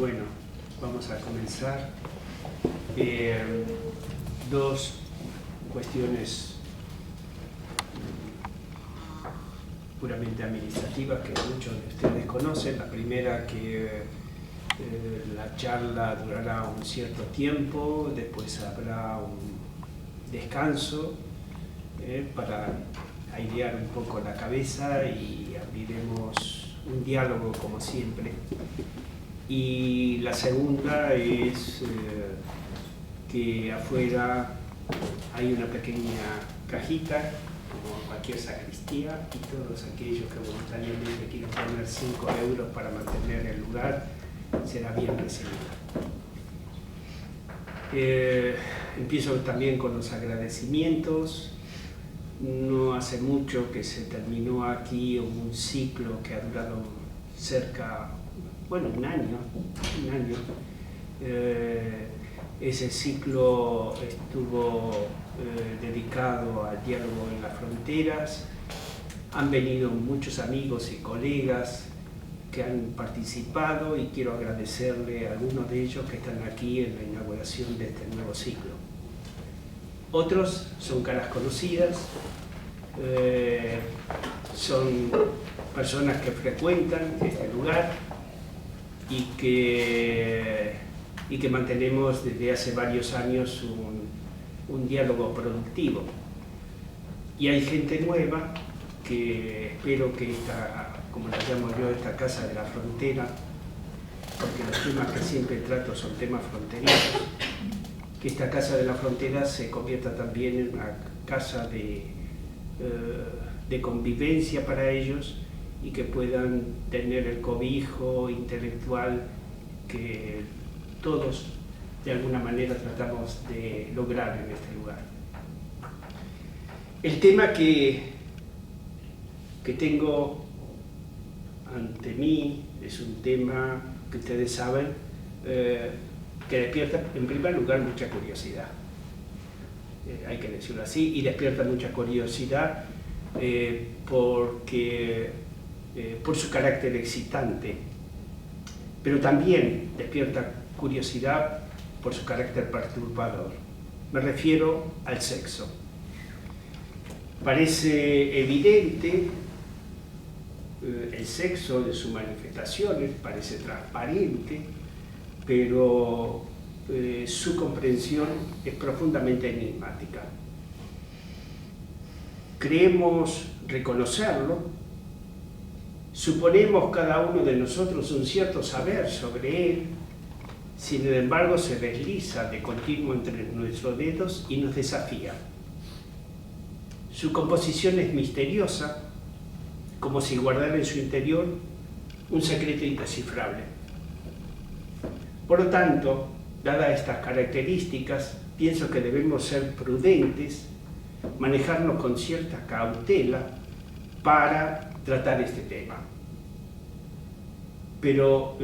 Bueno, vamos a comenzar. Dos cuestiones puramente administrativas que muchos de ustedes conocen. La primera, que la charla durará un cierto tiempo, después habrá un descanso para airear un poco la cabeza y abriremos un diálogo como siempre. Y la segunda es que afuera hay una pequeña cajita, como cualquier sacristía, y todos aquellos que voluntariamente quieran poner 5 euros para mantener el lugar, será bien recibido. Empiezo también con los agradecimientos. No hace mucho que se terminó aquí un ciclo que ha durado cerca, bueno, un año. Ese ciclo estuvo dedicado al diálogo en las fronteras. Han venido muchos amigos y colegas que han participado y quiero agradecerle a algunos de ellos que están aquí en la inauguración de este nuevo ciclo. Otros son caras conocidas, son personas que frecuentan este lugar y que mantenemos desde hace varios años un diálogo productivo. Y hay gente nueva que espero que esta, como la llamo yo, esta casa de la frontera, porque los temas que siempre trato son temas fronterizos, que esta casa de la frontera se convierta también en una casa de convivencia para ellos y que puedan tener el cobijo intelectual que todos de alguna manera tratamos de lograr en este lugar. El tema que tengo ante mí es un tema que ustedes saben que despierta en primer lugar mucha curiosidad, hay que decirlo así, y despierta mucha curiosidad porque por su carácter excitante, pero también despierta curiosidad por su carácter perturbador. Me refiero al sexo. Parece evidente el sexo de sus manifestaciones, parece transparente, pero su comprensión es profundamente enigmática. Creemos reconocerlo, suponemos cada uno de nosotros un cierto saber sobre él, sin embargo se desliza de continuo entre nuestros dedos y nos desafía. Su composición es misteriosa, como si guardara en su interior un secreto indescifrable. Por lo tanto, dadas estas características, pienso que debemos ser prudentes, manejarnos con cierta cautela para tratar este tema. Pero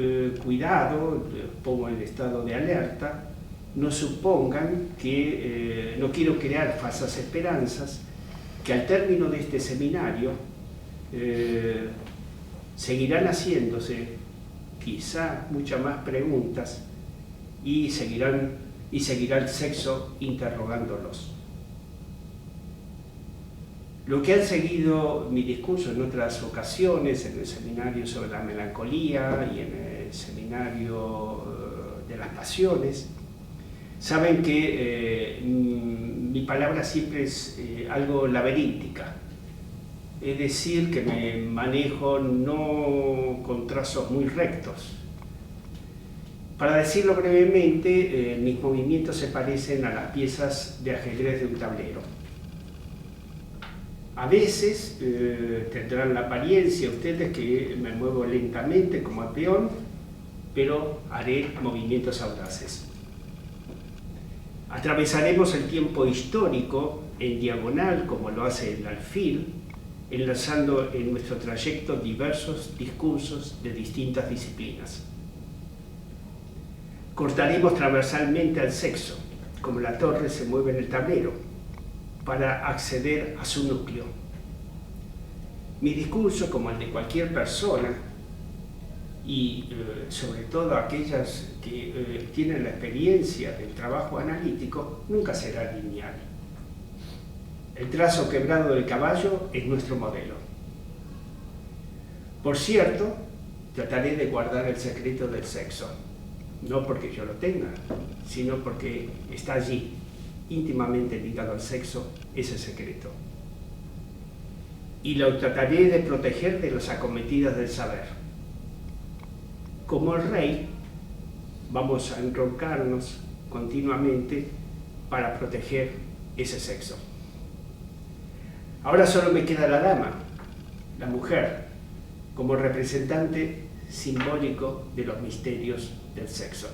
cuidado, pongo en estado de alerta, no supongan que no quiero crear falsas esperanzas, que al término de este seminario seguirán haciéndose quizá muchas más preguntas y seguirá el sexo interrogándolos. Lo que han seguido mi discurso en otras ocasiones, en el seminario sobre la melancolía y en el seminario de las pasiones, saben que mi palabra siempre es algo laberíntica, es decir, que me manejo no con trazos muy rectos. Para decirlo brevemente, mis movimientos se parecen a las piezas de ajedrez de un tablero. A veces tendrán la apariencia ustedes que me muevo lentamente como el peón, pero haré movimientos audaces. Atravesaremos el tiempo histórico en diagonal, como lo hace el alfil, enlazando en nuestro trayecto diversos discursos de distintas disciplinas. Cortaremos transversalmente al sexo, como la torre se mueve en el tablero, para acceder a su núcleo. Mi discurso, como el de cualquier persona, y sobre todo aquellas que tienen la experiencia del trabajo analítico, nunca será lineal. El trazo quebrado del caballo es nuestro modelo. Por cierto, trataré de guardar el secreto del sexo, no porque yo lo tenga, sino porque está allí, íntimamente ligado al sexo, ese secreto. Y lo trataré de proteger de las acometidas del saber. Como el rey, vamos a enroncarnos continuamente para proteger ese sexo. Ahora solo me queda la dama, la mujer, como representante simbólico de los misterios del sexo.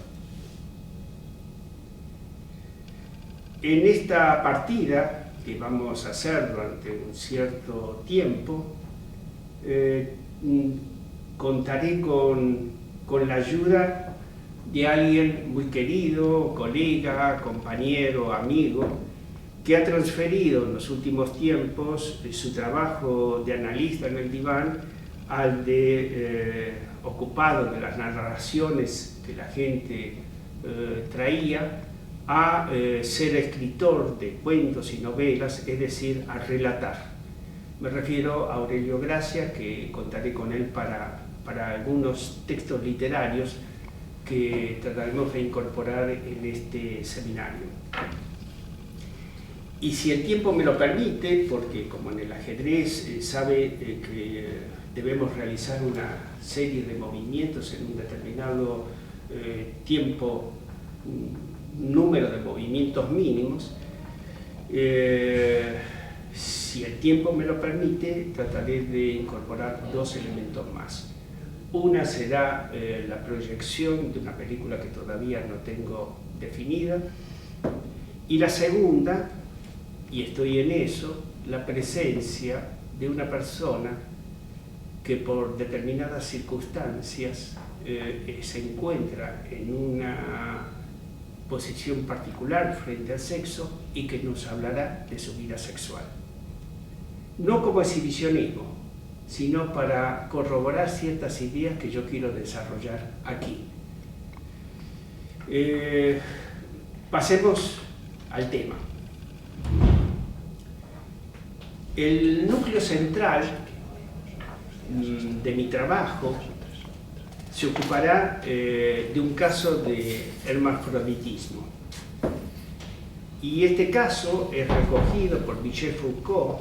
En esta partida que vamos a hacer durante un cierto tiempo, contaré con la ayuda de alguien muy querido, colega, compañero, amigo, que ha transferido en los últimos tiempos su trabajo de analista en el diván al de ocupado de las narraciones que la gente traía, a ser escritor de cuentos y novelas, es decir, a relatar. Me refiero a Aurelio Gracia, que contaré con él para algunos textos literarios que trataremos de incorporar en este seminario. Y si el tiempo me lo permite, porque como en el ajedrez sabe que debemos realizar una serie de movimientos en un determinado tiempo, un número de movimientos mínimos, si el tiempo me lo permite, trataré de incorporar dos elementos más. Una será la proyección de una película que todavía no tengo definida, y la segunda, y estoy en eso, la presencia de una persona que por determinadas circunstancias se encuentra en una posición particular frente al sexo y que nos hablará de su vida sexual. No como exhibicionismo, sino para corroborar ciertas ideas que yo quiero desarrollar aquí. Pasemos al tema. El núcleo central de mi trabajo se ocupará de un caso de hermafroditismo. Y este caso es recogido por Michel Foucault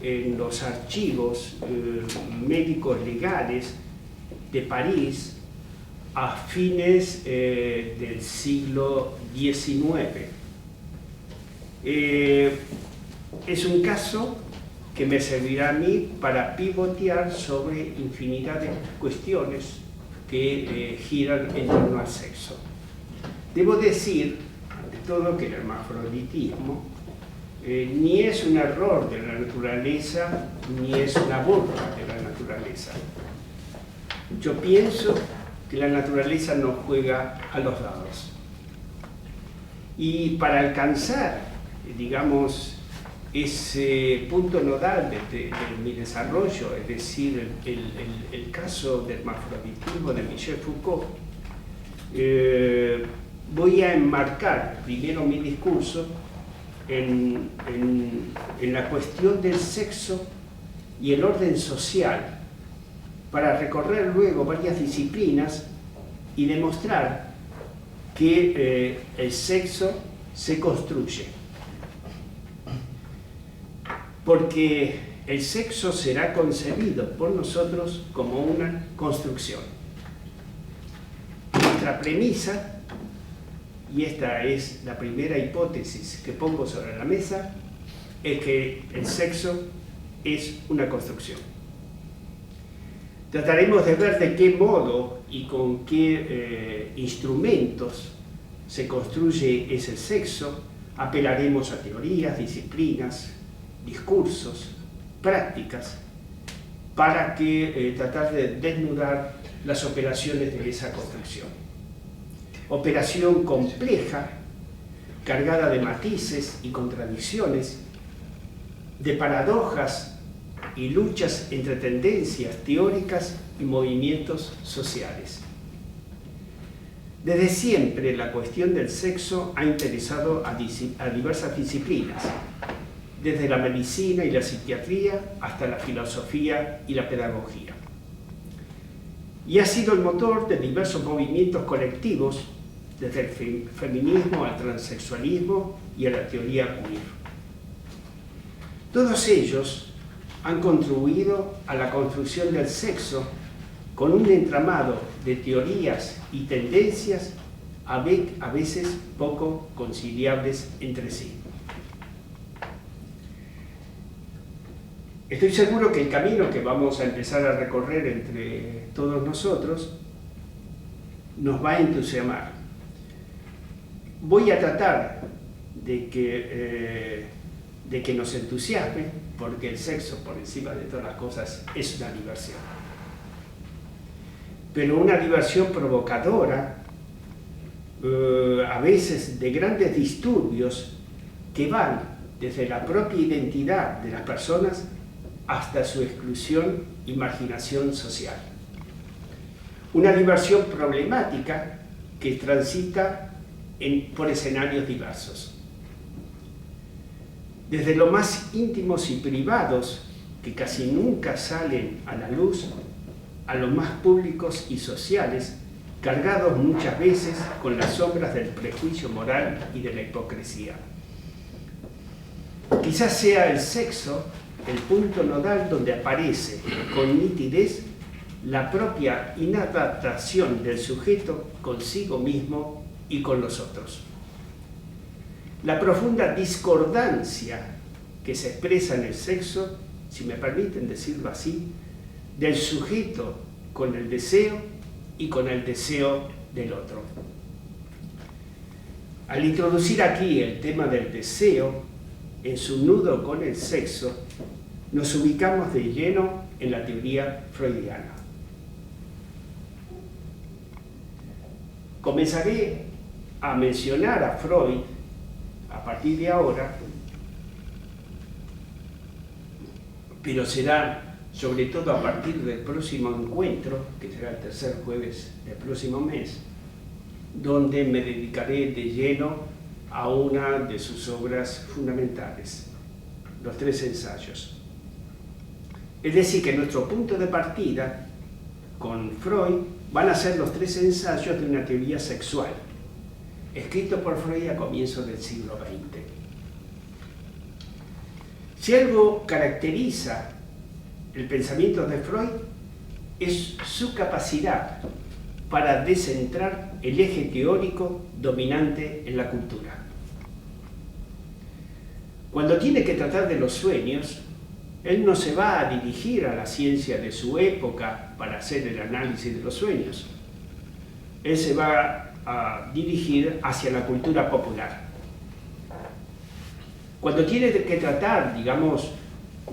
en los archivos médicos legales de París a fines del siglo XIX. Es un caso que me servirá a mí para pivotear sobre infinidad de cuestiones que giran en torno al sexo. Debo decir, ante todo, que el hermafroditismo ni es un error de la naturaleza, ni es una burla de la naturaleza. Yo pienso que la naturaleza no juega a los dados. Y para alcanzar, digamos, ese punto nodal de mi desarrollo, es decir, el caso del hermafroditismo de Michel Foucault, voy a enmarcar primero mi discurso en la cuestión del sexo y el orden social, para recorrer luego varias disciplinas y demostrar que el sexo se construye. Porque el sexo será concebido por nosotros como una construcción. Nuestra premisa, y esta es la primera hipótesis que pongo sobre la mesa, es que el sexo es una construcción. Trataremos de ver de qué modo y con qué instrumentos se construye ese sexo. Apelaremos a teorías, disciplinas, discursos, prácticas, para tratar de desnudar las operaciones de esa construcción. Operación compleja, cargada de matices y contradicciones, de paradojas y luchas entre tendencias teóricas y movimientos sociales. Desde siempre la cuestión del sexo ha interesado a diversas disciplinas, desde la medicina y la psiquiatría hasta la filosofía y la pedagogía. Y ha sido el motor de diversos movimientos colectivos, desde el feminismo al transexualismo y a la teoría queer. Todos ellos han contribuido a la construcción del sexo con un entramado de teorías y tendencias a veces poco conciliables entre sí. Estoy seguro que el camino que vamos a empezar a recorrer entre todos nosotros nos va a entusiasmar. Voy a tratar de que nos entusiasme, porque el sexo, por encima de todas las cosas, es una diversión. Pero una diversión provocadora, a veces de grandes disturbios, que van desde la propia identidad de las personas hasta su exclusión y marginación social. Una diversión problemática que transita por escenarios diversos. Desde lo más íntimos y privados, que casi nunca salen a la luz, a los más públicos y sociales, cargados muchas veces con las sombras del prejuicio moral y de la hipocresía. Quizás sea el sexo el punto nodal donde aparece con nitidez la propia inadaptación del sujeto consigo mismo y con los otros. La profunda discordancia que se expresa en el sexo, si me permiten decirlo así, del sujeto con el deseo y con el deseo del otro. Al introducir aquí el tema del deseo en su nudo con el sexo, nos ubicamos de lleno en la teoría freudiana. Comenzaré a mencionar a Freud a partir de ahora, pero será sobre todo a partir del próximo encuentro, que será el tercer jueves del próximo mes, donde me dedicaré de lleno a una de sus obras fundamentales, los 3 ensayos. Es decir, que nuestro punto de partida con Freud van a ser los 3 ensayos de una teoría sexual, escrito por Freud a comienzos del siglo XX. Si algo caracteriza el pensamiento de Freud, es su capacidad para descentrar el eje teórico dominante en la cultura. Cuando tiene que tratar de los sueños, él no se va a dirigir a la ciencia de su época para hacer el análisis de los sueños. Él se va a dirigir hacia la cultura popular. Cuando tiene que tratar, digamos,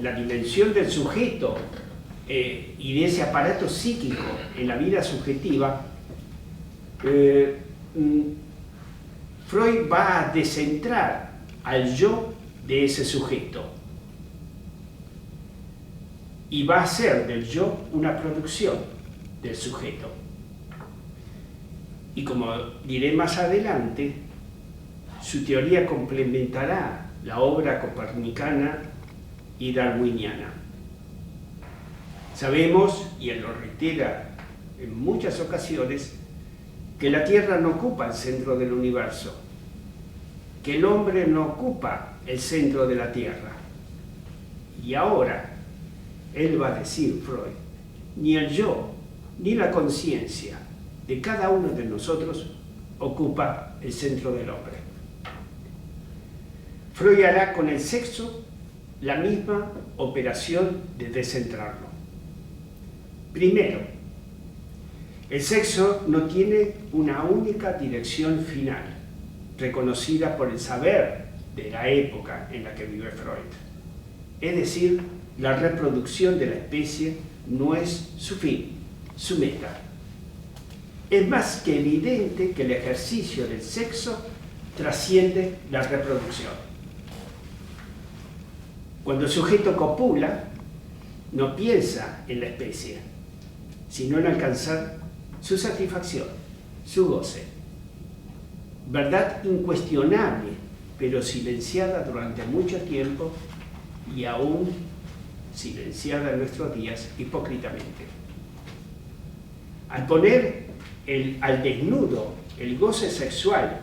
la dimensión del sujeto y de ese aparato psíquico en la vida subjetiva, Freud va a descentrar al yo de ese sujeto y va a hacer del yo una producción del sujeto. Y como diré más adelante, su teoría complementará la obra copernicana y darwiniana. Sabemos, y él lo reitera en muchas ocasiones, que la Tierra no ocupa el centro del universo, que el hombre no ocupa el centro de la Tierra. Y ahora, él va a decir, Freud, ni el yo, ni la conciencia de cada uno de nosotros ocupa el centro del hombre. Freud hará con el sexo la misma operación de descentrarlo. Primero, el sexo no tiene una única dirección final, reconocida por el saber de la época en la que vive Freud. Es decir, la reproducción de la especie no es su fin, su meta. Es más que evidente que el ejercicio del sexo trasciende la reproducción. Cuando el sujeto copula, no piensa en la especie, sino en alcanzar su satisfacción, su goce. Verdad incuestionable, pero silenciada durante mucho tiempo y aún silenciada en nuestros días hipócritamente. Al poner al desnudo el goce sexual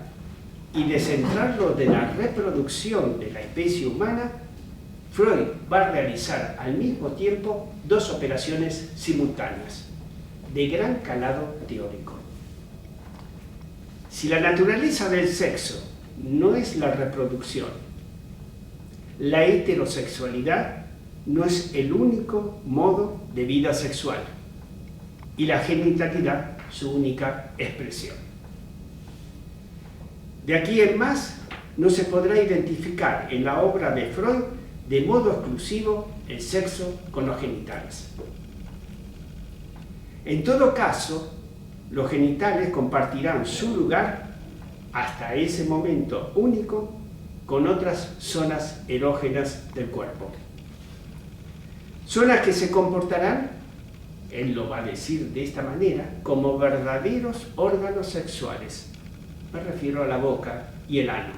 y descentrarlo de la reproducción de la especie humana, Freud va a realizar al mismo tiempo dos operaciones simultáneas, de gran calado teórico. Si la naturaleza del sexo no es la reproducción, la heterosexualidad no es el único modo de vida sexual y la genitalidad su única expresión. De aquí en más, no se podrá identificar en la obra de Freud de modo exclusivo el sexo con los genitales. En todo caso, los genitales compartirán su lugar hasta ese momento único con otras zonas erógenas del cuerpo. Zonas que se comportarán, él lo va a decir de esta manera, como verdaderos órganos sexuales. Me refiero a la boca y el ano.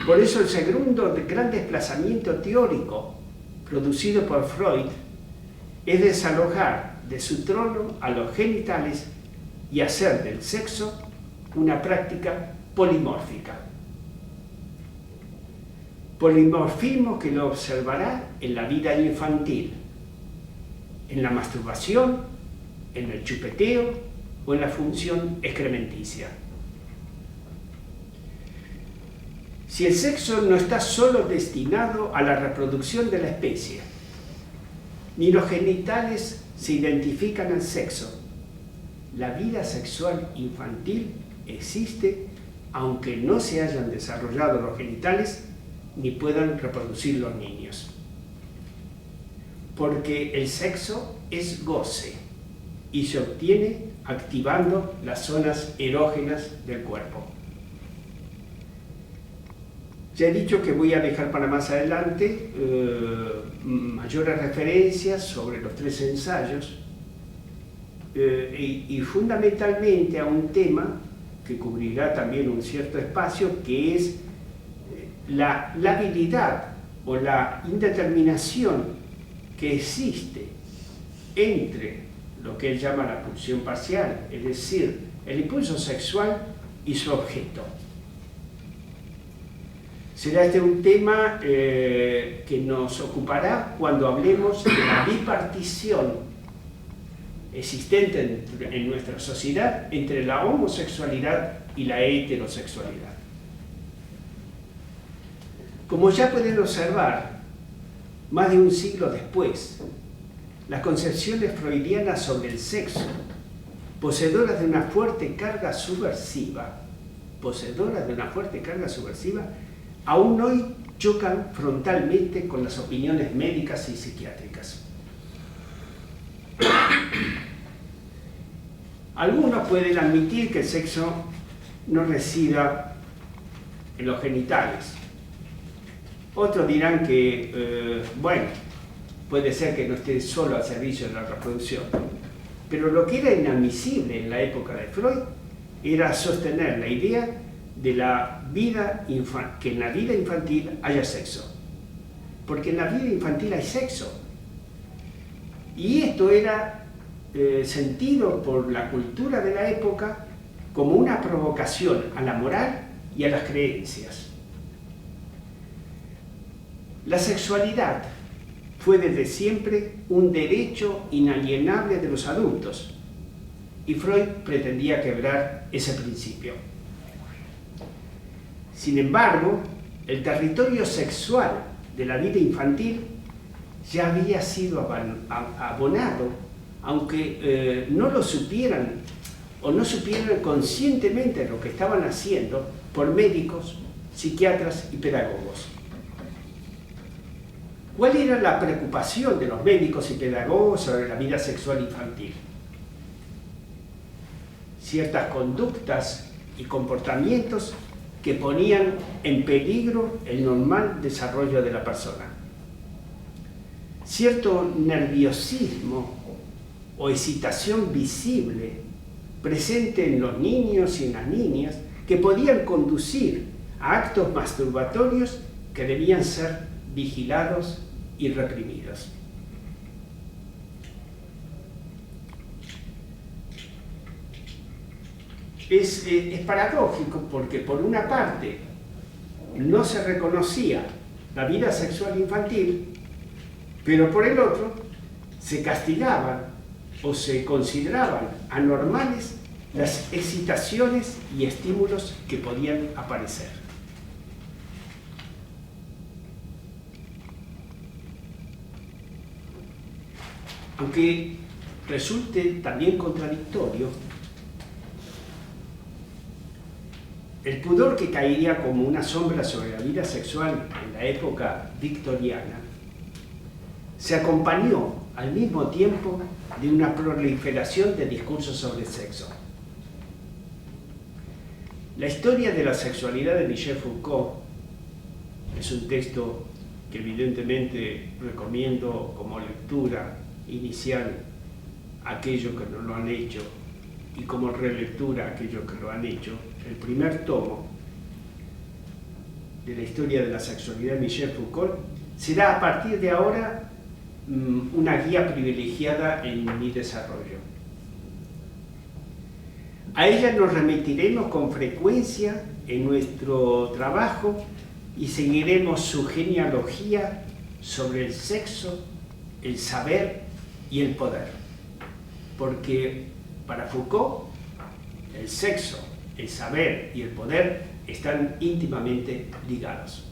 Por eso el segundo gran desplazamiento teórico producido por Freud es desalojar de su trono a los genitales y hacer del sexo una práctica polimórfica. Polimorfismo que lo observará en la vida infantil, en la masturbación, en el chupeteo o en la función excrementicia. Si el sexo no está solo destinado a la reproducción de la especie, ni los genitales se identifican al sexo, la vida sexual infantil existe aunque no se hayan desarrollado los genitales ni puedan reproducir los niños. Porque el sexo es goce y se obtiene activando las zonas erógenas del cuerpo. Ya he dicho que voy a dejar para más adelante mayores referencias sobre los tres ensayos y fundamentalmente a un tema que cubrirá también un cierto espacio, que es la habilidad o la indeterminación que existe entre lo que él llama la pulsión parcial, es decir, el impulso sexual y su objeto. Será este un tema que nos ocupará cuando hablemos de la bipartición existente en nuestra sociedad entre la homosexualidad y la heterosexualidad. Como ya pueden observar, más de un siglo después, las concepciones freudianas sobre el sexo, poseedoras de una fuerte carga subversiva, aún hoy chocan frontalmente con las opiniones médicas y psiquiátricas. Algunos pueden admitir que el sexo no resida en los genitales. Otros dirán que, bueno, puede ser que no esté solo al servicio de la reproducción. Pero lo que era inadmisible en la época de Freud era sostener la idea de que en la vida infantil haya sexo. Porque en la vida infantil hay sexo. Y esto era sentido por la cultura de la época como una provocación a la moral y a las creencias. La sexualidad fue desde siempre un derecho inalienable de los adultos y Freud pretendía quebrar ese principio. Sin embargo, el territorio sexual de la vida infantil ya había sido abonado, aunque no lo supieran o no supieran conscientemente lo que estaban haciendo por médicos, psiquiatras y pedagogos. ¿Cuál era la preocupación de los médicos y pedagogos sobre la vida sexual infantil? Ciertas conductas y comportamientos que ponían en peligro el normal desarrollo de la persona. cierto nerviosismo o excitación visible presente en los niños y en las niñas que podían conducir a actos masturbatorios que debían ser vigilados y reprimidos. Es paradójico porque por una parte no se reconocía la vida sexual infantil, pero por el otro se castigaban o se consideraban anormales las excitaciones y estímulos que podían aparecer. Aunque resulte también contradictorio, el pudor que caería como una sombra sobre la vida sexual en la época victoriana se acompañó al mismo tiempo de una proliferación de discursos sobre el sexo. La historia de la sexualidad de Michel Foucault es un texto que evidentemente recomiendo como lectura inicial a aquellos que no lo han hecho y como relectura a aquellos que lo han hecho. El primer tomo de la historia de la sexualidad de Michel Foucault será a partir de ahora una guía privilegiada en mi desarrollo. A ella nos remitiremos con frecuencia en nuestro trabajo y seguiremos su genealogía sobre el sexo, el saber y el poder. Porque para Foucault, el sexo, el saber y el poder están íntimamente ligados.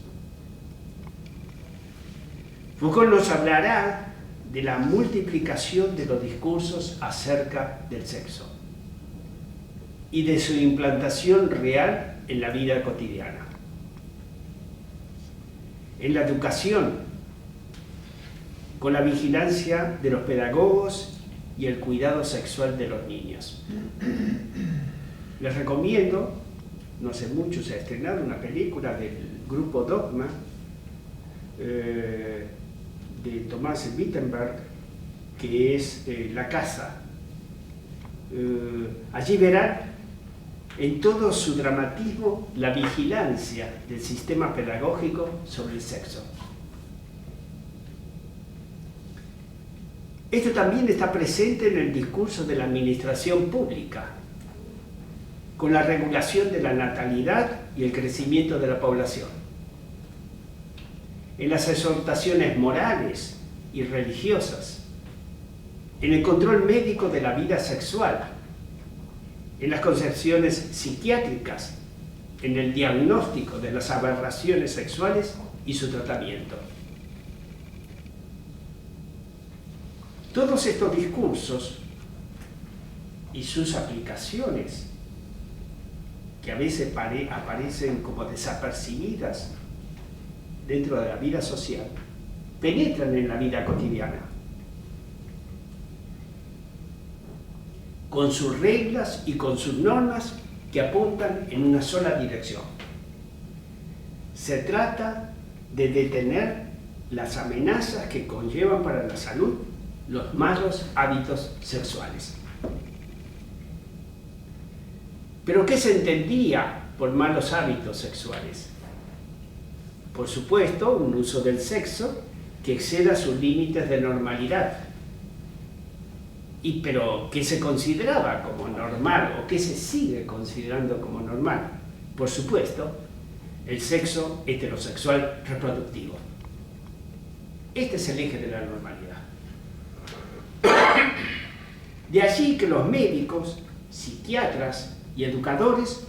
Foucault nos hablará de la multiplicación de los discursos acerca del sexo y de su implantación real en la vida cotidiana. En la educación, con la vigilancia de los pedagogos y el cuidado sexual de los niños. Les recomiendo, no hace mucho se ha estrenado una película del grupo Dogma, de Thomas Wittenberg, que es La Casa. Allí verán en todo su dramatismo la vigilancia del sistema pedagógico sobre el sexo. Esto también está presente en el discurso de la administración pública, con la regulación de la natalidad y el crecimiento de la población, en las exhortaciones morales y religiosas, en el control médico de la vida sexual, en las concepciones psiquiátricas, en el diagnóstico de las aberraciones sexuales y su tratamiento. Todos estos discursos y sus aplicaciones, que a veces aparecen como desapercibidas dentro de la vida social, penetran en la vida cotidiana, con sus reglas y con sus normas que apuntan en una sola dirección. Se trata de detener las amenazas que conllevan para la salud los malos hábitos sexuales. ¿Pero qué se entendía por malos hábitos sexuales? Por supuesto, un uso del sexo que exceda sus límites de normalidad. ¿Pero qué se consideraba como normal o qué se sigue considerando como normal? Por supuesto, el sexo heterosexual reproductivo. Este es el eje de la normalidad. De allí que los médicos, psiquiatras y educadores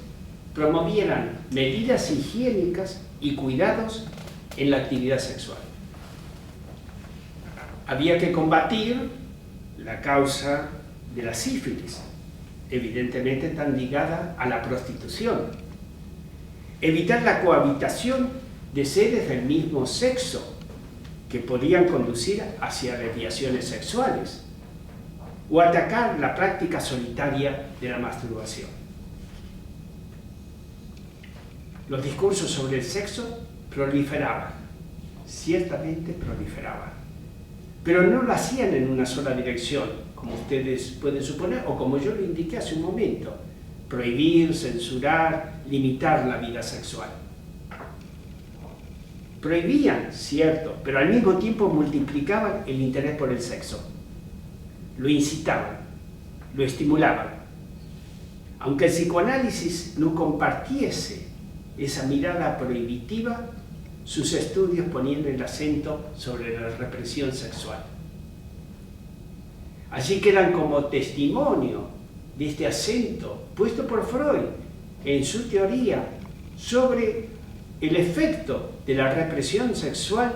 promovieran medidas higiénicas y cuidados en la actividad sexual. Había que combatir la causa de la sífilis, evidentemente tan ligada a la prostitución. Evitar la cohabitación de seres del mismo sexo que podían conducir hacia desviaciones sexuales, o atacar la práctica solitaria de la masturbación. Los discursos sobre el sexo proliferaban, ciertamente proliferaban. pero no lo hacían en una sola dirección, como ustedes pueden suponer, o como yo lo indiqué hace un momento: prohibir, censurar, limitar la vida sexual. Prohibían, cierto, pero al mismo tiempo multiplicaban el interés por el sexo. Lo incitaban, lo estimulaban. Aunque el psicoanálisis no compartiese esa mirada prohibitiva, sus estudios ponían el acento sobre la represión sexual. Allí quedan como testimonio de este acento puesto por Freud en su teoría sobre el efecto de la represión sexual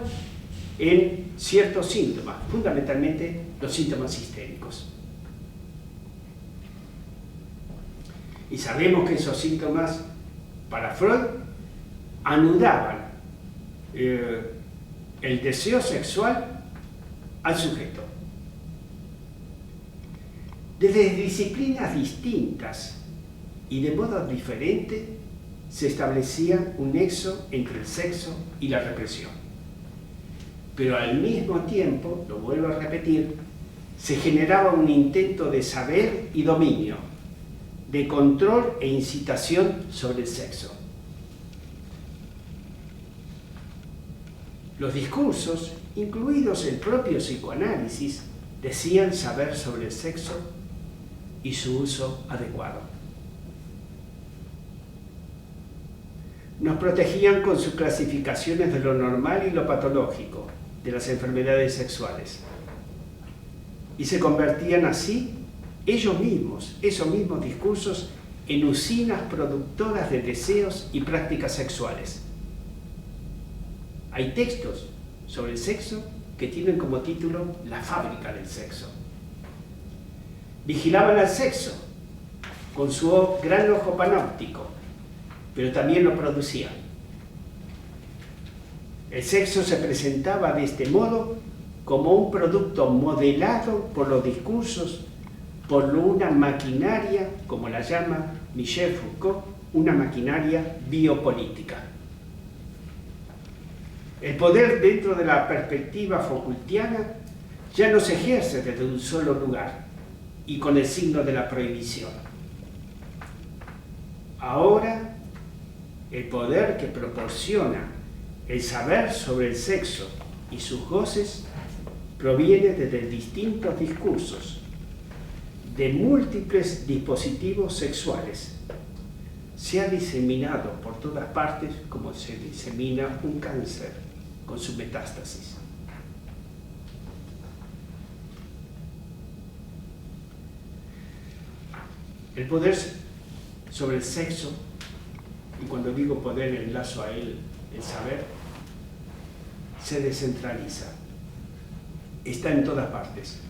en ciertos síntomas, fundamentalmente los síntomas histéricos. Y sabemos que esos síntomas, para Freud, anudaban el deseo sexual al sujeto. Desde disciplinas distintas y de modo diferente se establecía un nexo entre el sexo y la represión. Pero al mismo tiempo, lo vuelvo a repetir, se generaba un intento de saber y dominio, de control e incitación sobre el sexo. Los discursos, incluidos el propio psicoanálisis, decían saber sobre el sexo y su uso adecuado. Nos protegían con sus clasificaciones de lo normal y lo patológico de las enfermedades sexuales. Y se convertían así ellos mismos, esos mismos discursos, en usinas productoras de deseos y prácticas sexuales. Hay textos sobre el sexo que tienen como título La fábrica del sexo. Vigilaban al sexo con su gran ojo panóptico, pero también lo producían. El sexo se presentaba de este modo como un producto modelado por los discursos, por una maquinaria, como la llama Michel Foucault, una maquinaria biopolítica. El poder dentro de la perspectiva Foucaultiana ya no se ejerce desde un solo lugar y con el signo de la prohibición. Ahora, el poder que proporciona el saber sobre el sexo y sus goces proviene desde distintos discursos, de múltiples dispositivos sexuales. Se ha diseminado por todas partes como se disemina un cáncer con su metástasis. El poder sobre el sexo, y cuando digo poder enlazo a él el saber, se descentraliza. Está en todas partes.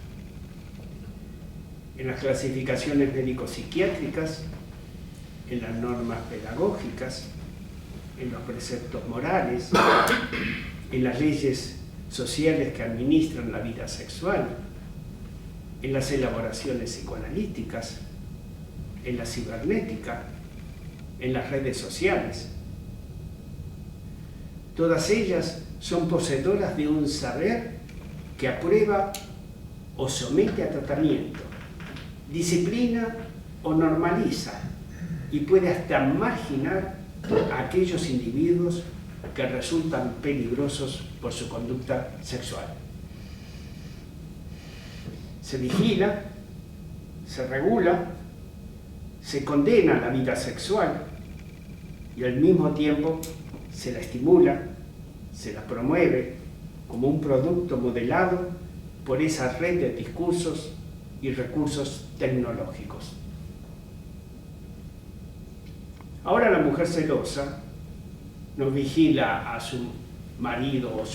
En las clasificaciones médico-psiquiátricas, en las normas pedagógicas, en los preceptos morales, en las leyes sociales que administran la vida sexual, en las elaboraciones psicoanalíticas, en la cibernética, en las redes sociales. Todas ellas son poseedoras de un saber que aprueba o somete a tratamiento, disciplina o normaliza, y puede hasta marginar a aquellos individuos que resultan peligrosos por su conducta sexual. Se vigila, se regula, se condena la vida sexual y al mismo tiempo se la estimula, se la promueve como un producto modelado por esa red de discursos y recursos tecnológicos. Ahora la mujer celosa no vigila a su marido o a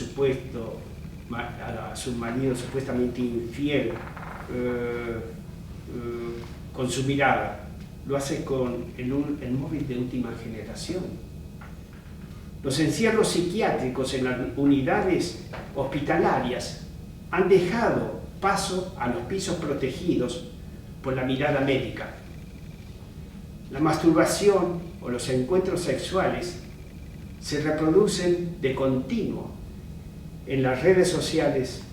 su marido supuestamente infiel con su mirada. Lo hace con el móvil de última generación. Los encierros psiquiátricos en las unidades hospitalarias han dejado paso a los pisos protegidos por la mirada médica. La masturbación o los encuentros sexuales se reproducen de continuo en las redes sociales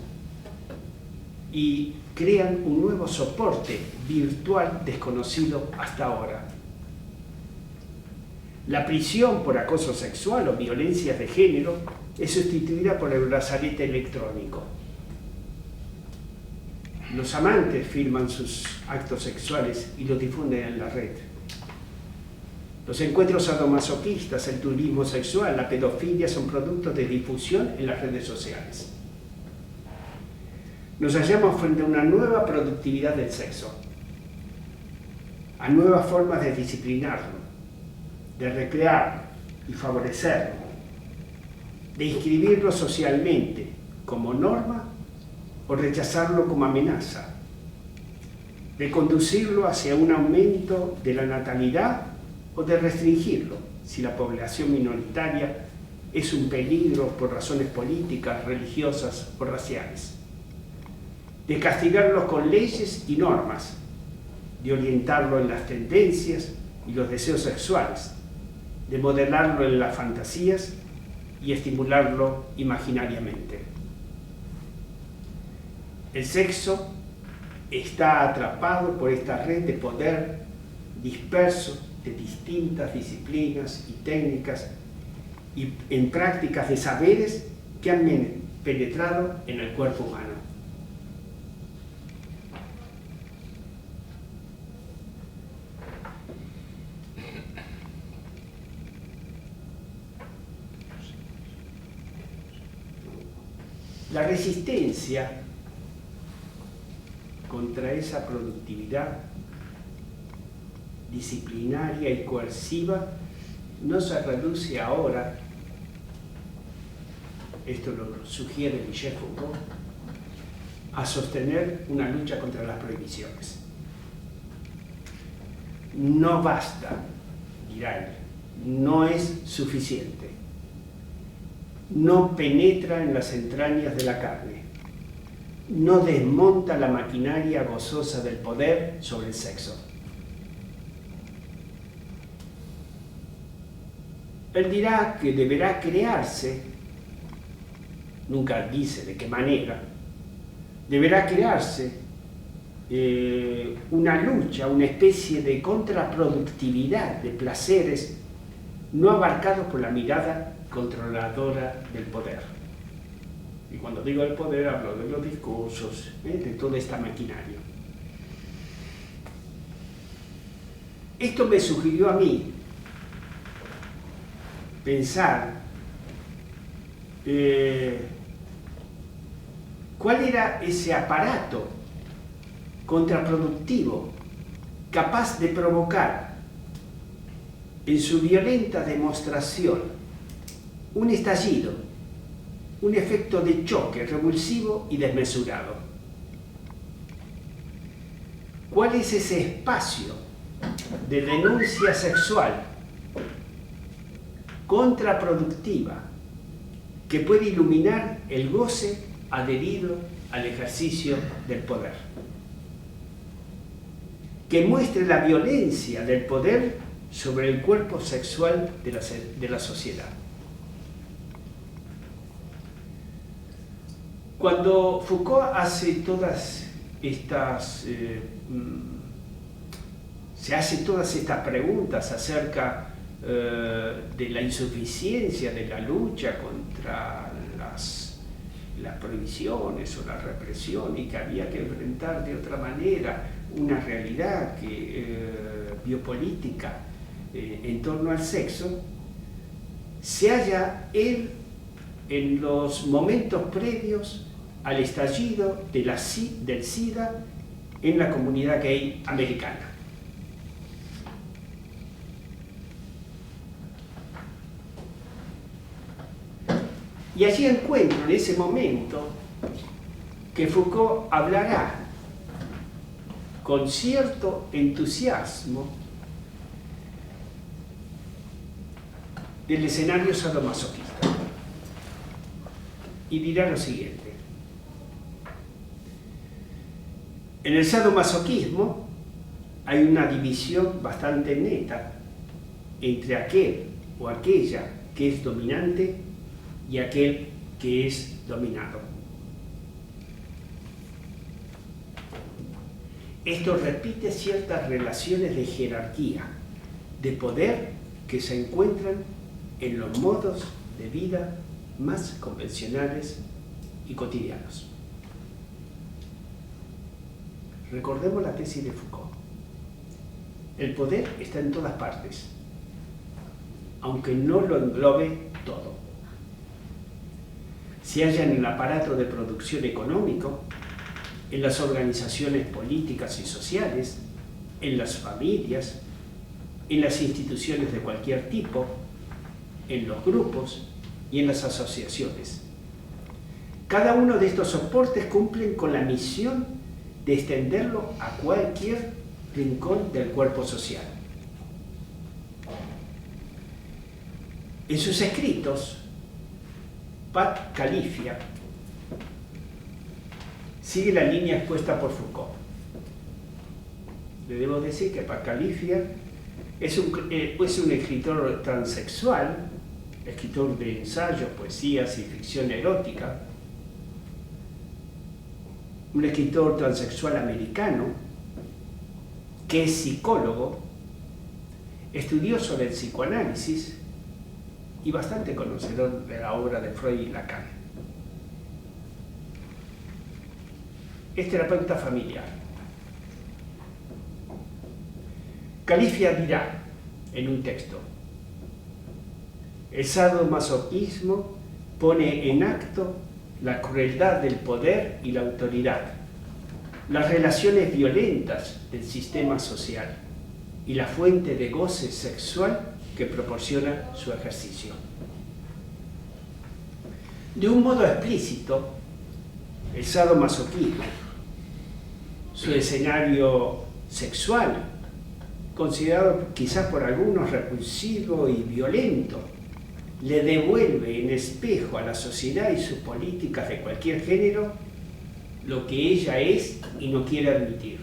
y crean un nuevo soporte virtual desconocido hasta ahora. La prisión por acoso sexual o violencias de género es sustituida por el brazalete electrónico. Los amantes filman sus actos sexuales y los difunden en la red. Los encuentros sadomasoquistas, el turismo sexual, la pedofilia son productos de difusión en las redes sociales. Nos hallamos frente a una nueva productividad del sexo, a nuevas formas de disciplinarlo, de recrearlo y favorecerlo, de inscribirlo socialmente como norma o rechazarlo como amenaza, de conducirlo hacia un aumento de la natalidad o de restringirlo si la población minoritaria es un peligro por razones políticas, religiosas o raciales, de castigarlos con leyes y normas, de orientarlo en las tendencias y los deseos sexuales, de modelarlo en las fantasías y estimularlo imaginariamente. El sexo está atrapado por esta red de poder disperso de distintas disciplinas y técnicas y en prácticas de saberes que han penetrado en el cuerpo humano. La resistencia contra esa productividad disciplinaria y coerciva no se reduce ahora, esto lo sugiere Michel Foucault, a sostener una lucha contra las prohibiciones. No basta, dirá él, no es suficiente. No penetra en las entrañas de la carne, no desmonta la maquinaria gozosa del poder sobre el sexo. Él dirá que deberá crearse, nunca dice de qué manera, deberá crearse una lucha, una especie de contraproductividad de placeres no abarcados por la mirada controladora del poder. Y cuando digo el poder hablo de los discursos, de toda esta maquinaria. Esto me sugirió a mí pensar cuál era ese aparato contraproductivo capaz de provocar en su violenta demostración un estallido, un efecto de choque revulsivo y desmesurado. ¿Cuál es ese espacio de denuncia sexual contraproductiva que puede iluminar el goce adherido al ejercicio del poder? Que muestre la violencia del poder sobre el cuerpo sexual de la sociedad. Cuando Foucault hace todas estas preguntas acerca de la insuficiencia de la lucha contra las prohibiciones o la represión y que había que enfrentar de otra manera una realidad biopolítica en torno al sexo, se halla él en los momentos previos al estallido del SIDA en la comunidad gay americana. Y allí encuentro en ese momento que Foucault hablará con cierto entusiasmo del escenario sadomasoquista. Y dirá lo siguiente: en el sadomasoquismo hay una división bastante neta entre aquel o aquella que es dominante y aquel que es dominado. Esto repite ciertas relaciones de jerarquía, de poder que se encuentran en los modos de vida más convencionales y cotidianos. Recordemos la tesis de Foucault. El poder está en todas partes, aunque no lo englobe todo. Se halla en el aparato de producción económico, en las organizaciones políticas y sociales, en las familias, en las instituciones de cualquier tipo, en los grupos y en las asociaciones. Cada uno de estos soportes cumplen con la misión de extenderlo a cualquier rincón del cuerpo social. En sus escritos, Pat Califia sigue la línea expuesta por Foucault. Le debo decir que Pat Califia es un escritor transexual, escritor de ensayos, poesías y ficción erótica, un escritor transexual americano que es psicólogo, estudioso del psicoanálisis y bastante conocedor de la obra de Freud y Lacan. Es terapeuta familiar. Califia dirá en un texto: el sadomasoquismo pone en acto la crueldad del poder y la autoridad, las relaciones violentas del sistema social y la fuente de goce sexual que proporciona su ejercicio. De un modo explícito, el sadomasoquismo, su escenario sexual, considerado quizás por algunos repulsivo y violento, le devuelve en espejo a la sociedad y sus políticas de cualquier género lo que ella es y no quiere admitir: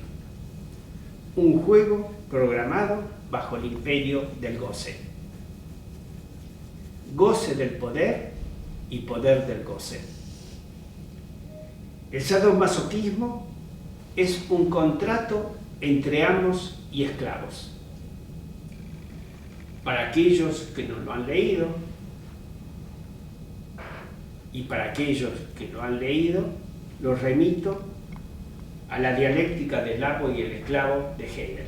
un juego programado bajo el imperio del goce. Goce del poder y poder del goce. El sadomasoquismo es un contrato entre amos y esclavos. Para aquellos que no lo han leído, y para aquellos que lo han leído, los remito a la dialéctica del amo y el esclavo de Hegel,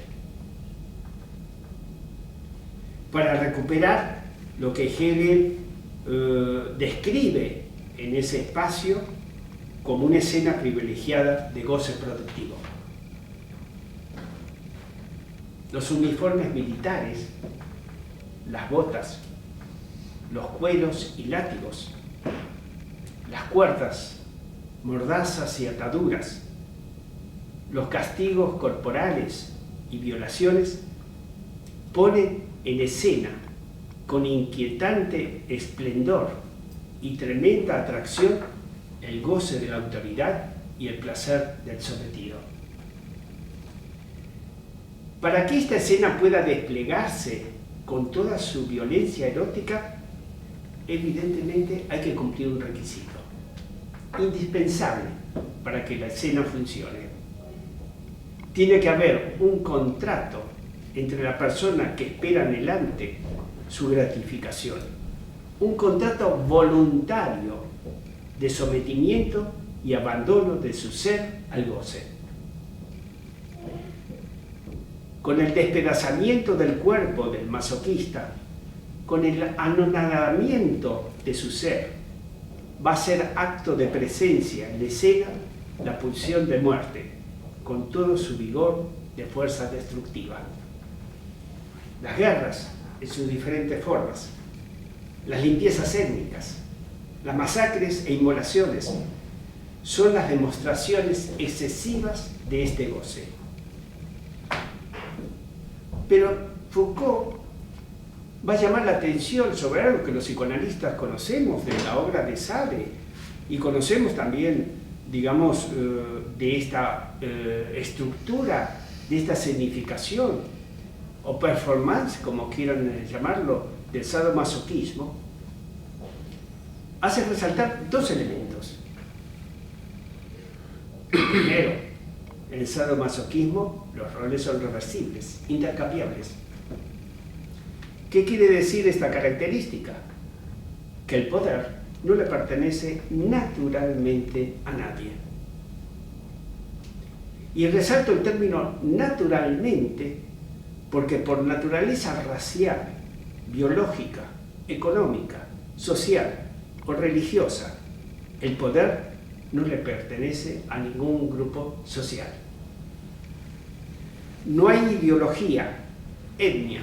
para recuperar lo que Hegel describe en ese espacio como una escena privilegiada de goce productivo. Los uniformes militares, las botas, los cueros y látigos, las cuerdas, mordazas y ataduras, los castigos corporales y violaciones ponen en escena con inquietante esplendor y tremenda atracción el goce de la autoridad y el placer del sometido. Para que esta escena pueda desplegarse con toda su violencia erótica, evidentemente hay que cumplir un requisito indispensable para que la escena funcione. Tiene que haber un contrato entre la persona que espera anhelante su gratificación, un contrato voluntario de sometimiento y abandono de su ser al goce. Con el despedazamiento del cuerpo del masoquista, con el anonadamiento de su ser, va a ser acto de presencia en la escena la pulsión de muerte, con todo su vigor de fuerza destructiva. Las guerras, en sus diferentes formas, las limpiezas étnicas, las masacres e inmolaciones, son las demostraciones excesivas de este goce. Pero Foucault va a llamar la atención sobre algo que los psicoanalistas conocemos de la obra de Sade y conocemos también, digamos, de esta estructura, de esta significación o performance, como quieran llamarlo, del sadomasoquismo. Hace resaltar dos elementos. Primero, En el sadomasoquismo los roles son reversibles, intercambiables. ¿Qué quiere decir esta característica? Que el poder no le pertenece naturalmente a nadie. Y resalto el término naturalmente porque por naturaleza racial, biológica, económica, social o religiosa, el poder no le pertenece a ningún grupo social. No hay ideología, etnia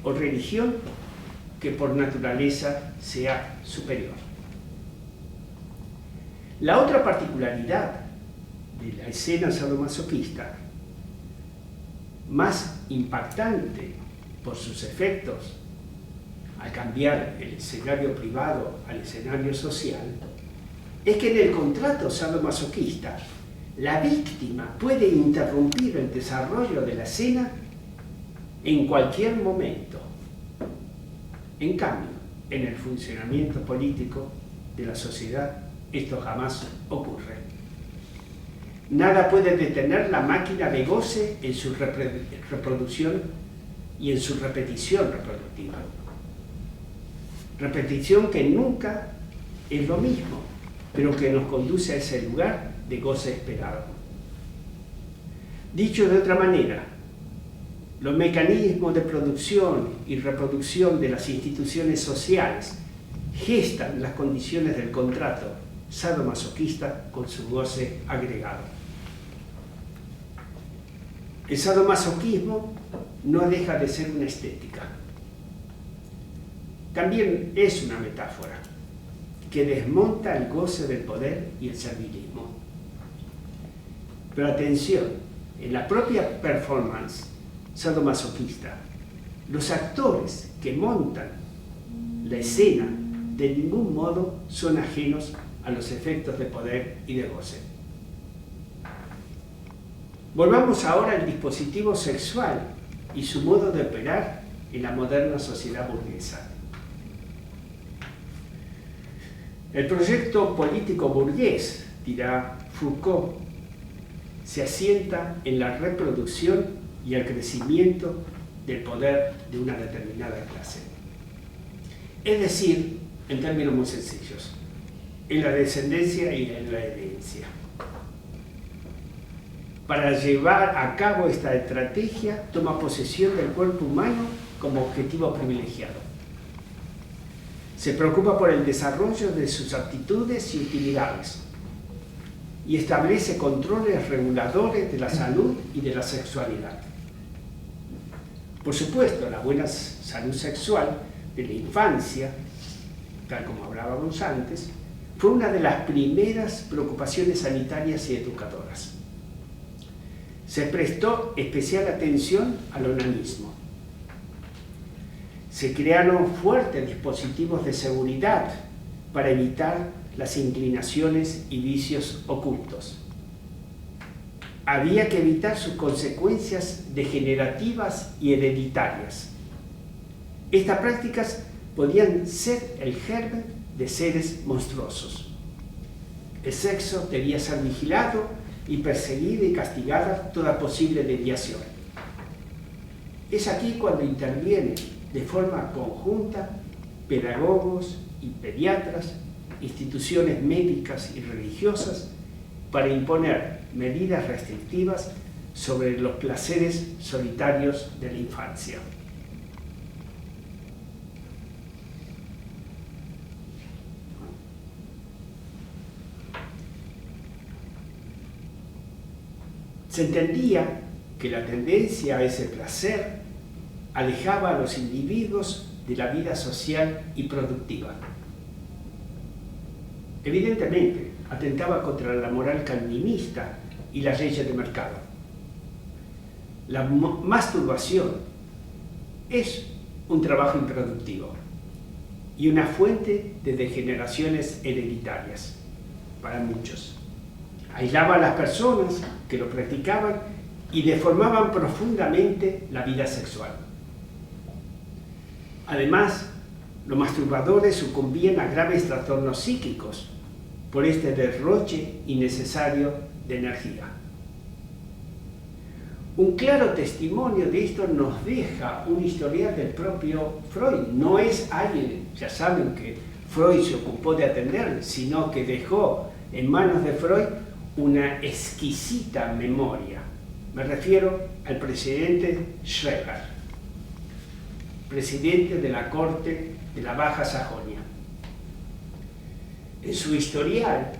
o religión que por naturaleza sea superior. La otra particularidad de la escena sadomasoquista, más impactante por sus efectos al cambiar el escenario privado al escenario social, es que en el contrato sadomasoquista la víctima puede interrumpir el desarrollo de la escena en cualquier momento. En cambio, en el funcionamiento político de la sociedad esto jamás ocurre. Nada puede detener la máquina de goce en su reproducción y en su repetición reproductiva. Repetición que nunca es lo mismo, pero que nos conduce a ese lugar de goce esperado. Dicho de otra manera, los mecanismos de producción y reproducción de las instituciones sociales gestan las condiciones del contrato sadomasoquista con su goce agregado. El sadomasoquismo no deja de ser una estética. También es una metáfora que desmonta el goce del poder y el servilismo. Pero atención, en la propia performance sadomasoquista, los actores que montan la escena de ningún modo son ajenos a los efectos de poder y de goce. Volvamos ahora al dispositivo sexual y su modo de operar en la moderna sociedad burguesa. El proyecto político burgués, dirá Foucault, se asienta en la reproducción y el crecimiento del poder de una determinada clase. Es decir, en términos muy sencillos, en la descendencia y en la herencia. Para llevar a cabo esta estrategia, toma posesión del cuerpo humano como objetivo privilegiado. Se preocupa por el desarrollo de sus aptitudes y utilidades y establece controles reguladores de la salud y de la sexualidad. Por supuesto, la buena salud sexual de la infancia, tal como hablábamos antes, fue una de las primeras preocupaciones sanitarias y educadoras. Se prestó especial atención al onanismo. Se crearon fuertes dispositivos de seguridad para evitar las inclinaciones y vicios ocultos. Había que evitar sus consecuencias degenerativas y hereditarias. Estas prácticas podían ser el germen de seres monstruosos. El sexo debía ser vigilado y perseguida y castigada toda posible desviación. Es aquí cuando intervienen de forma conjunta pedagogos y pediatras, instituciones médicas y religiosas para imponer medidas restrictivas sobre los placeres solitarios de la infancia. Se entendía que la tendencia a ese placer alejaba a los individuos de la vida social y productiva. Evidentemente, atentaba contra la moral calvinista y las leyes de mercado. La masturbación es un trabajo improductivo y una fuente de degeneraciones hereditarias para muchos. Aislaba a las personas que lo practicaban y deformaban profundamente la vida sexual. Además, los masturbadores sucumbían a graves trastornos psíquicos por este derroche innecesario de energía. Un claro testimonio de esto nos deja un historial del propio Freud. No es alguien, ya saben que Freud se ocupó de atender, sino que dejó en manos de Freud una exquisita memoria. Me refiero al presidente Schreber, presidente de la Corte de la Baja Sajonia. En su historial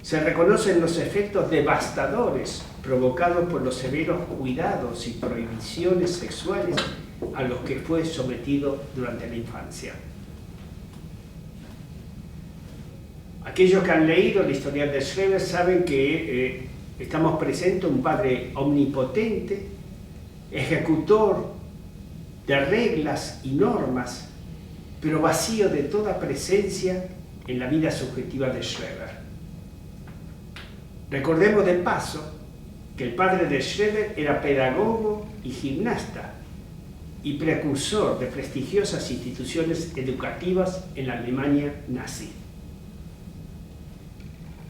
se reconocen los efectos devastadores provocados por los severos cuidados y prohibiciones sexuales a los que fue sometido durante la infancia. Aquellos que han leído la historia de Schreber saben que estamos presentes un padre omnipotente, ejecutor de reglas y normas, pero vacío de toda presencia en la vida subjetiva de Schreber. Recordemos de paso que el padre de Schreber era pedagogo y gimnasta y precursor de prestigiosas instituciones educativas en la Alemania nazi.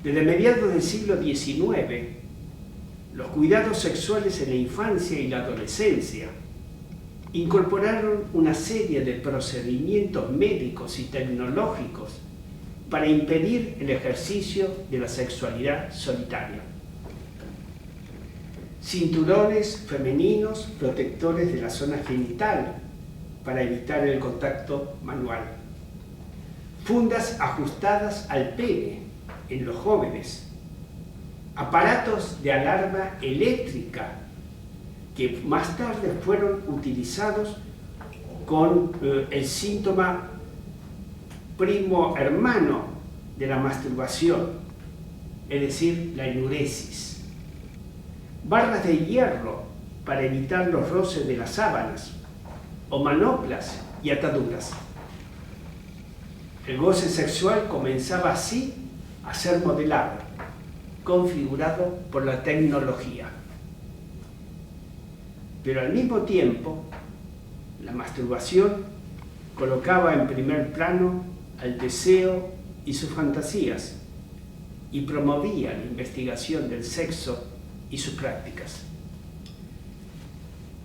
Desde mediados del siglo XIX, los cuidados sexuales en la infancia y la adolescencia incorporaron una serie de procedimientos médicos y tecnológicos para impedir el ejercicio de la sexualidad solitaria. Cinturones femeninos protectores de la zona genital para evitar el contacto manual. Fundas ajustadas al pene en los jóvenes. Aparatos de alarma eléctrica que más tarde fueron utilizados con el síntoma primo hermano de la masturbación, es decir, la enuresis. Barras de hierro para evitar los roces de las sábanas, o manoplas y ataduras. El goce sexual comenzaba así a ser modelado, configurado por la tecnología. Pero al mismo tiempo, la masturbación colocaba en primer plano al deseo y sus fantasías y promovía la investigación del sexo y sus prácticas.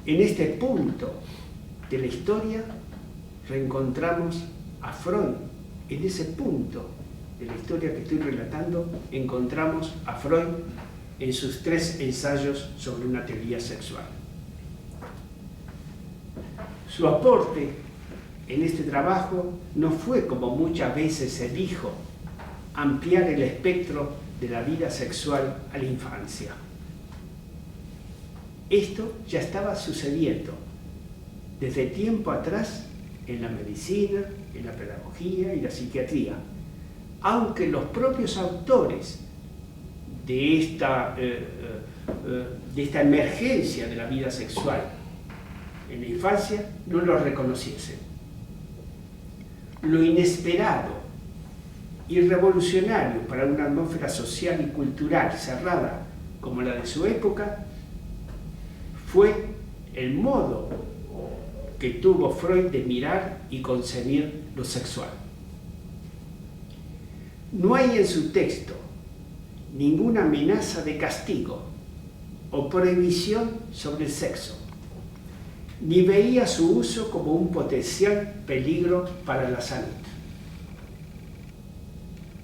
En este punto de la historia reencontramos a Freud. En ese punto de la historia que estoy relatando encontramos a Freud en sus 3 ensayos sobre una teoría sexual. Su aporte en este trabajo no fue, como muchas veces se dijo, ampliar el espectro de la vida sexual a la infancia. Esto ya estaba sucediendo desde tiempo atrás en la medicina, en la pedagogía y la psiquiatría, aunque los propios autores de esta emergencia de la vida sexual en la infancia no lo reconociesen. Lo inesperado y revolucionario para una atmósfera social y cultural cerrada como la de su época fue el modo que tuvo Freud de mirar y concebir lo sexual. No hay en su texto ninguna amenaza de castigo o prohibición sobre el sexo, ni veía su uso como un potencial peligro para la salud.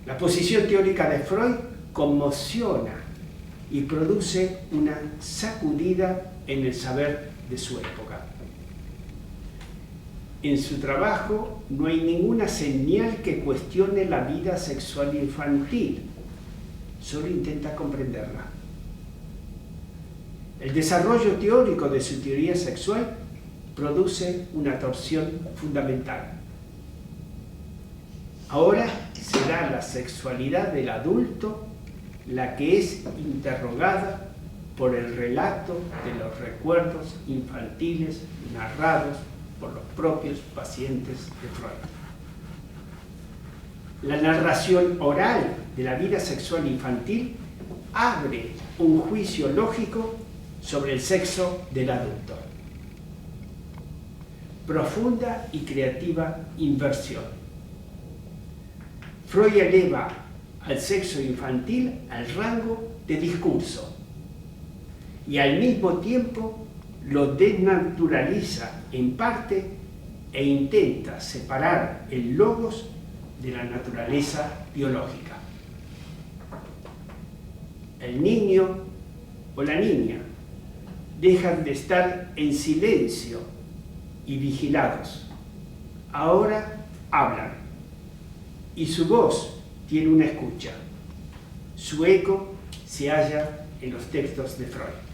La posición teórica de Freud conmociona y produce una sacudida en el saber de su época. En su trabajo no hay ninguna señal que cuestione la vida sexual infantil, solo intenta comprenderla. El desarrollo teórico de su teoría sexual produce una torsión fundamental. Ahora será la sexualidad del adulto la que es interrogada por el relato de los recuerdos infantiles narrados por los propios pacientes de Freud. La narración oral de la vida sexual infantil abre un juicio lógico sobre el sexo del adulto. Profunda y creativa inversión. Freud eleva al sexo infantil al rango de discurso y al mismo tiempo lo desnaturaliza en parte e intenta separar el logos de la naturaleza biológica. El niño o la niña dejan de estar en silencio y vigilados. Ahora hablan y su voz tiene una escucha. Su eco se halla en los textos de Freud.